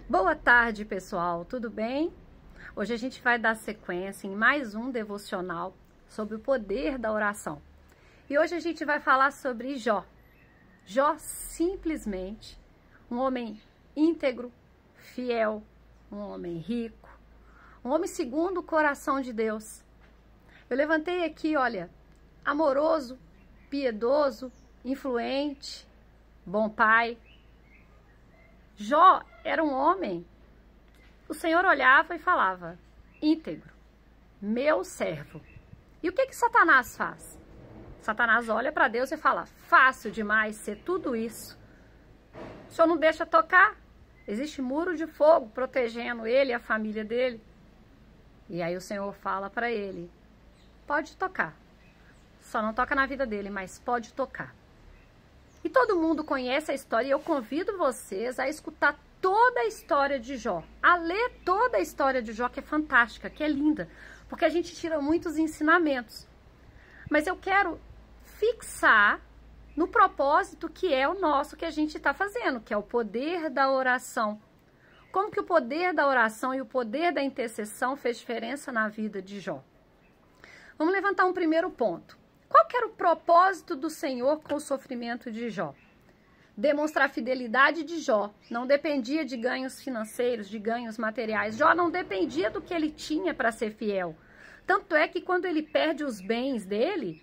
Boa tarde, pessoal, tudo bem? Hoje a gente vai dar sequência em mais um devocional sobre o poder da oração. E hoje a gente vai falar sobre Jó. Jó, simplesmente, um homem íntegro, fiel, um homem rico, um homem segundo o coração de Deus. Eu levantei aqui, olha, amoroso, piedoso, influente, bom pai. Jó era um homem, o Senhor olhava e falava, íntegro, meu servo. E o que Satanás faz? Satanás olha para Deus e fala, fácil demais ser tudo isso. O Senhor não deixa tocar, existe muro de fogo protegendo ele e a família dele. E aí o Senhor fala para ele, pode tocar, só não toca na vida dele, mas pode tocar. E todo mundo conhece a história e eu convido vocês a escutar toda a história de Jó, a ler toda a história de Jó, que é fantástica, que é linda, porque a gente tira muitos ensinamentos. Mas eu quero fixar no propósito que é o nosso, que a gente está fazendo, que é o poder da oração. Como que o poder da oração e o poder da intercessão fez diferença na vida de Jó? Vamos levantar um primeiro ponto. Qual que era o propósito do Senhor com o sofrimento de Jó? Demonstrar a fidelidade de Jó. Não dependia de ganhos financeiros, de ganhos materiais. Jó não dependia do que ele tinha para ser fiel. Tanto é que quando ele perde os bens dele,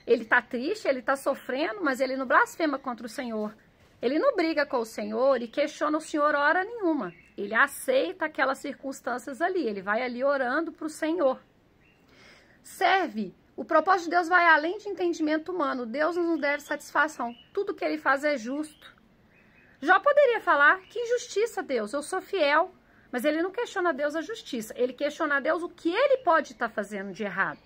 ele está triste, ele está sofrendo, mas ele não blasfema contra o Senhor. Ele não briga com o Senhor e questiona o Senhor hora nenhuma. Ele aceita aquelas circunstâncias ali. Ele vai ali orando para o Senhor. O propósito de Deus vai além de entendimento humano. Deus não nos deve satisfação. Tudo que ele faz é justo. Jó poderia falar, que injustiça, Deus, eu sou fiel. Mas ele não questiona Deus a justiça. Ele questiona a Deus o que ele pode estar fazendo de errado.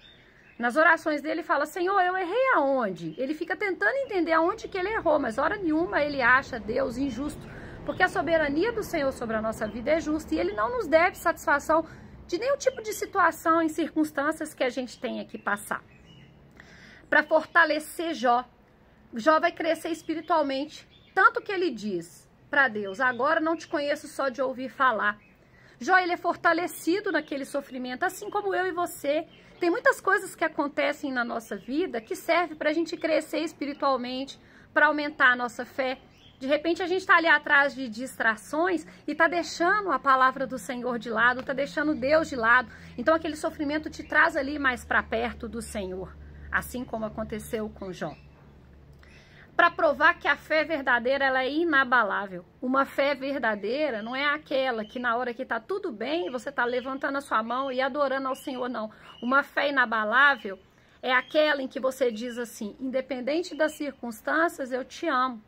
Nas orações dele, ele fala, Senhor, eu errei aonde? Ele fica tentando entender aonde que ele errou, mas hora nenhuma ele acha Deus injusto. Porque a soberania do Senhor sobre a nossa vida é justa e ele não nos deve satisfação de nenhum tipo de situação e circunstâncias que a gente tenha que passar. Para fortalecer Jó, Jó vai crescer espiritualmente, tanto que ele diz para Deus, agora não te conheço só de ouvir falar. Jó, ele é fortalecido naquele sofrimento, assim como eu e você. Tem muitas coisas que acontecem na nossa vida que servem para a gente crescer espiritualmente, para aumentar a nossa fé. De repente a gente está ali atrás de distrações e está deixando a palavra do Senhor de lado, está deixando Deus de lado. Então aquele sofrimento te traz ali mais para perto do Senhor, assim como aconteceu com Jó. Para provar que a fé verdadeira ela é inabalável. Uma fé verdadeira não é aquela que na hora que está tudo bem, você está levantando a sua mão e adorando ao Senhor, não. Uma fé inabalável é aquela em que você diz assim, independente das circunstâncias, eu te amo.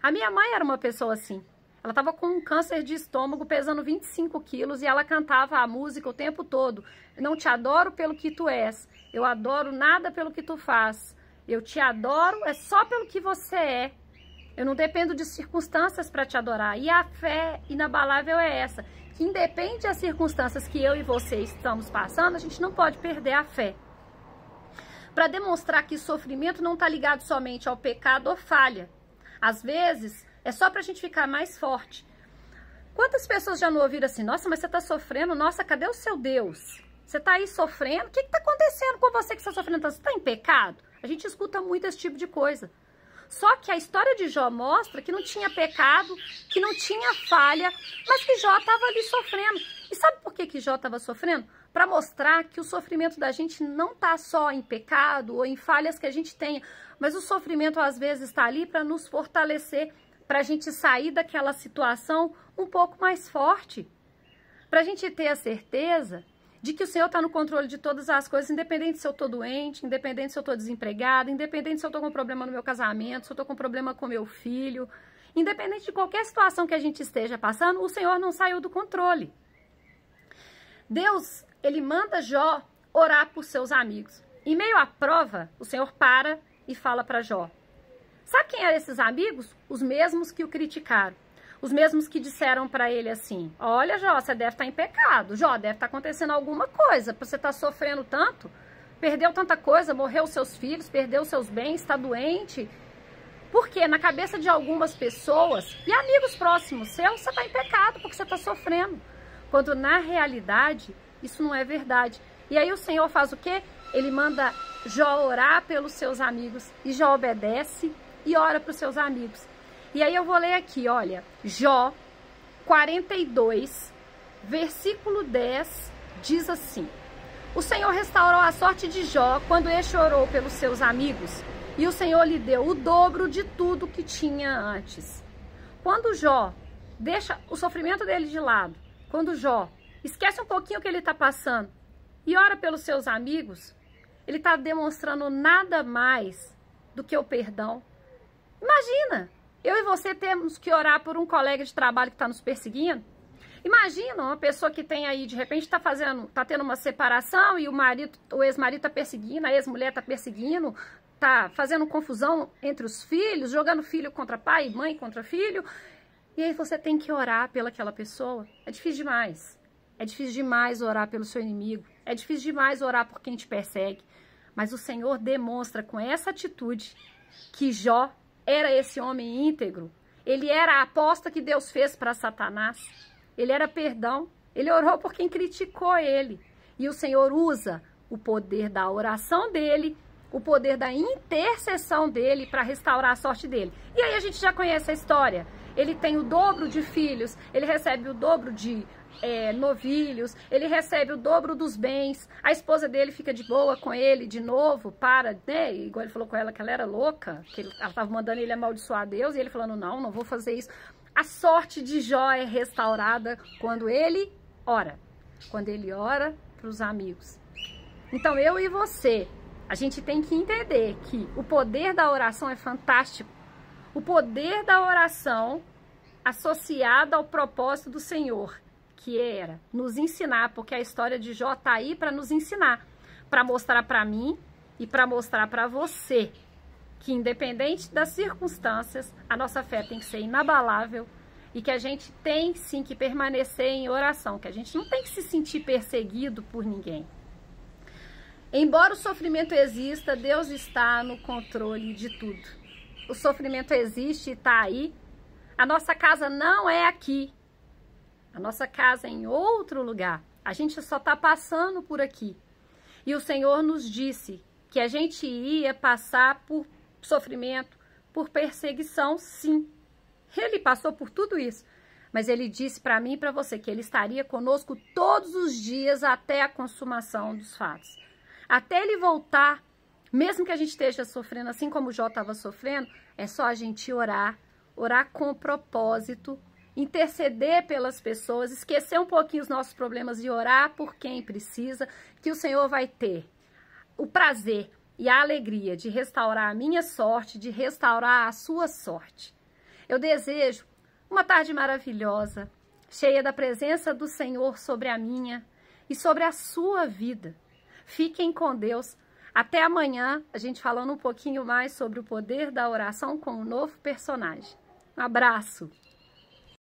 A minha mãe era uma pessoa assim, ela estava com um câncer de estômago, pesando 25 quilos e ela cantava a música o tempo todo. Não te adoro pelo que tu és, eu adoro nada pelo que tu faz. Eu te adoro é só pelo que você é. Eu não dependo de circunstâncias para te adorar. E a fé inabalável é essa, que independe das circunstâncias que eu e você estamos passando, a gente não pode perder a fé. Para demonstrar que sofrimento não está ligado somente ao pecado ou falha. Às vezes, é só para a gente ficar mais forte. Quantas pessoas já não ouviram assim, nossa, mas você está sofrendo, nossa, cadê o seu Deus? Você está aí sofrendo, o que está acontecendo com você que está sofrendo? Você está em pecado? A gente escuta muito esse tipo de coisa. Só que a história de Jó mostra que não tinha pecado, que não tinha falha, mas que Jó estava ali sofrendo. E sabe por que Jó estava sofrendo? Para mostrar que o sofrimento da gente não está só em pecado ou em falhas que a gente tenha, mas o sofrimento às vezes está ali para nos fortalecer, para a gente sair daquela situação um pouco mais forte. Para a gente ter a certeza de que o Senhor está no controle de todas as coisas, independente se eu estou doente, independente se eu estou desempregada, independente se eu estou com problema no meu casamento, se eu estou com problema com meu filho, independente de qualquer situação que a gente esteja passando, o Senhor não saiu do controle. Deus, ele manda Jó orar por seus amigos. Em meio à prova, o Senhor para e fala para Jó. Sabe quem eram esses amigos? Os mesmos que o criticaram. Os mesmos que disseram para ele assim, olha Jó, você deve estar em pecado. Jó, deve estar acontecendo alguma coisa, você está sofrendo tanto, perdeu tanta coisa, morreu seus filhos, perdeu seus bens, está doente. Porque na cabeça de algumas pessoas e amigos próximos seus, você está em pecado porque você está sofrendo. Quando na realidade, isso não é verdade. E aí o Senhor faz o quê? Ele manda Jó orar pelos seus amigos. E Jó obedece e ora para os seus amigos. E aí eu vou ler aqui, olha. Jó 42, versículo 10, diz assim: o Senhor restaurou a sorte de Jó quando este orou pelos seus amigos. E o Senhor lhe deu o dobro de tudo que tinha antes. Quando Jó deixa o sofrimento dele de lado, quando Jó esquece um pouquinho o que ele está passando e ora pelos seus amigos, ele está demonstrando nada mais do que o perdão. Imagina, eu e você temos que orar por um colega de trabalho que está nos perseguindo. Imagina uma pessoa que tem aí, de repente tá tendo uma separação e o ex-marido está perseguindo, a ex-mulher está perseguindo, tá fazendo confusão entre os filhos, jogando filho contra pai, mãe contra filho. E aí você tem que orar pelaquela pessoa. É difícil demais. É difícil demais orar pelo seu inimigo. É difícil demais orar por quem te persegue. Mas o Senhor demonstra com essa atitude que Jó era esse homem íntegro. Ele era a aposta que Deus fez para Satanás. Ele era perdão. Ele orou por quem criticou ele. E o Senhor usa o poder da oração dele, o poder da intercessão dele para restaurar a sorte dele. E aí a gente já conhece a história. Ele tem o dobro de filhos, ele recebe o dobro de novilhos, ele recebe o dobro dos bens, a esposa dele fica de boa com ele de novo, né? Igual ele falou com ela que ela era louca, que ela estava mandando ele amaldiçoar a Deus, e ele falando, não vou fazer isso. A sorte de Jó é restaurada quando ele ora para os amigos. Então eu e você, a gente tem que entender que o poder da oração é fantástico. O poder da oração associado ao propósito do Senhor, que era nos ensinar, porque a história de Jó está aí para nos ensinar, para mostrar para mim e para mostrar para você que independente das circunstâncias, a nossa fé tem que ser inabalável e que a gente tem sim que permanecer em oração, que a gente não tem que se sentir perseguido por ninguém. Embora o sofrimento exista, Deus está no controle de tudo. O sofrimento existe e está aí. A nossa casa não é aqui. A nossa casa é em outro lugar. A gente só está passando por aqui. E o Senhor nos disse que a gente ia passar por sofrimento, por perseguição, sim. Ele passou por tudo isso. Mas ele disse para mim e para você que ele estaria conosco todos os dias até a consumação dos fatos. Até ele voltar, mesmo que a gente esteja sofrendo, assim como Jó estava sofrendo, é só a gente orar com propósito, interceder pelas pessoas, esquecer um pouquinho os nossos problemas e orar por quem precisa, que o Senhor vai ter o prazer e a alegria de restaurar a minha sorte, de restaurar a sua sorte. Eu desejo uma tarde maravilhosa, cheia da presença do Senhor sobre a minha e sobre a sua vida. Fiquem com Deus. Até amanhã, a gente falando um pouquinho mais sobre o poder da oração com um novo personagem. Um abraço!